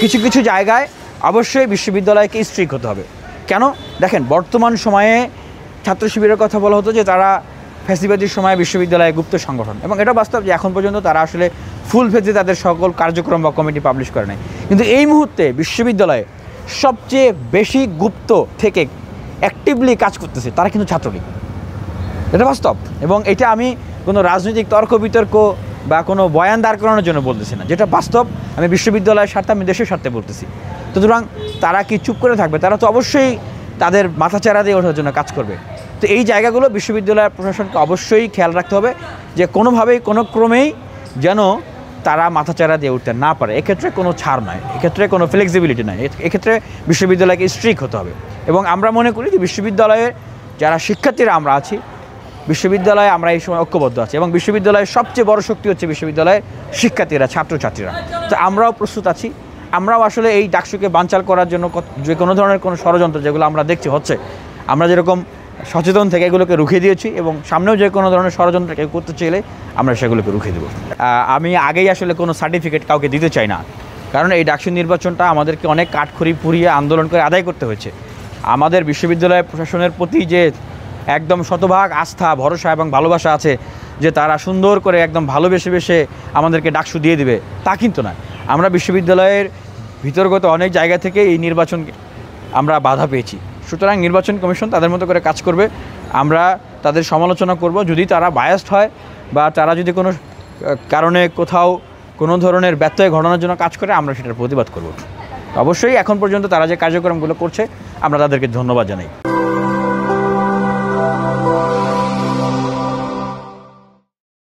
কিছু কিছু জায়গায় অবশ্যই বিশ্ববিদ্যালয়কে স্ট্রিক্ট হতে হবে। কেন দেখেন, বর্তমান সময়ে ছাত্র শিবিরের কথা বলা হতো যে তারা ফ্যাসিবাদীর সময় বিশ্ববিদ্যালয়ে গুপ্ত সংগঠন, এবং এটা বাস্তব যে এখন পর্যন্ত তারা আসলে ফুল ফেজে তাদের সকল কার্যক্রম বা কমিটি পাবলিশ করে নাই। কিন্তু এই মুহূর্তে বিশ্ববিদ্যালয়ে সবচেয়ে বেশি গুপ্ত থেকে অ্যাক্টিভলি কাজ করতেছে তারা কিন্তু ছাত্রলীগ। এটা বাস্তব, এবং এটা আমি কোনো রাজনৈতিক তর্ক বিতর্ক বা কোনো বয়ান দাঁড় করানোর জন্য বলতেছি না, যেটা বাস্তব। আমি বিশ্ববিদ্যালয়ের স্বার্থে, আমি দেশের স্বার্থে বলতেছি। সুতরাং তারা কি চুপ করে থাকবে? তারা তো অবশ্যই তাদের মাথাচাড়া দিয়ে ওঠার জন্য কাজ করবে। তো এই জায়গাগুলো বিশ্ববিদ্যালয়ের প্রশাসনকে অবশ্যই খেয়াল রাখতে হবে যে কোনোভাবেই কোনো ক্রমেই যেন তারা মাথাচাড়া দিয়ে উঠতে না পারে। এক্ষেত্রে কোনো ছাড় নয়, এক্ষেত্রে কোনো ফ্লেক্সিবিলিটি নয়, এক্ষেত্রে বিশ্ববিদ্যালয়কে স্ট্রিক্ট হতে হবে। এবং আমরা মনে করি যে বিশ্ববিদ্যালয়ের যারা শিক্ষার্থীরা আমরা আছি, বিশ্ববিদ্যালয়ে আমরা এই সময় ঐক্যবদ্ধ আছি, এবং বিশ্ববিদ্যালয়ের সবচেয়ে বড় শক্তি হচ্ছে বিশ্ববিদ্যালয়ের শিক্ষার্থীরা, ছাত্রছাত্রীরা। তো আমরাও প্রস্তুত আছি। আমরাও আসলে এই ডাকসুকে বানচাল করার জন্য যে কোনো ধরনের কোনো ষড়যন্ত্র যেগুলো আমরা দেখছি হচ্ছে, আমরা যেরকম সচেতন থেকে এগুলোকে রুখে দিয়েছি, এবং সামনেও যে কোনো ধরনের ষড়যন্ত্র কেউ করতে চাইলে আমরা সেগুলোকে রুখে দেবো। আমি আগেই আসলে কোনো সার্টিফিকেট কাউকে দিতে চাই না, কারণ এই ডাকসু নির্বাচনটা আমাদেরকে অনেক কাঠখড়ি পুড়িয়ে আন্দোলন করে আদায় করতে হয়েছে। আমাদের বিশ্ববিদ্যালয় প্রশাসনের প্রতি যে একদম শতভাগ আস্থা, ভরসা এবং ভালোবাসা আছে যে তারা সুন্দর করে একদম ভালোবেসে আমাদেরকে ডাকসু দিয়ে দিবে, তা কিন্তু না। আমরা বিশ্ববিদ্যালয়ের ভিতরগত অনেক জায়গা থেকে এই নির্বাচনকে আমরা বাধা পেয়েছি। সুতরাং নির্বাচন কমিশন তাদের মতো করে কাজ করবে, আমরা তাদের সমালোচনা করব। যদি তারা বায়াসড হয় বা তারা যদি কোনো কারণে কোথাও কোনো ধরনের ব্যত্যয় ঘটানোর জন্য কাজ করে, আমরা সেটার প্রতিবাদ করব। অবশ্যই এখন পর্যন্ত তারা যে কার্যক্রমগুলো করছে আমরা তাদেরকে ধন্যবাদ জানাই।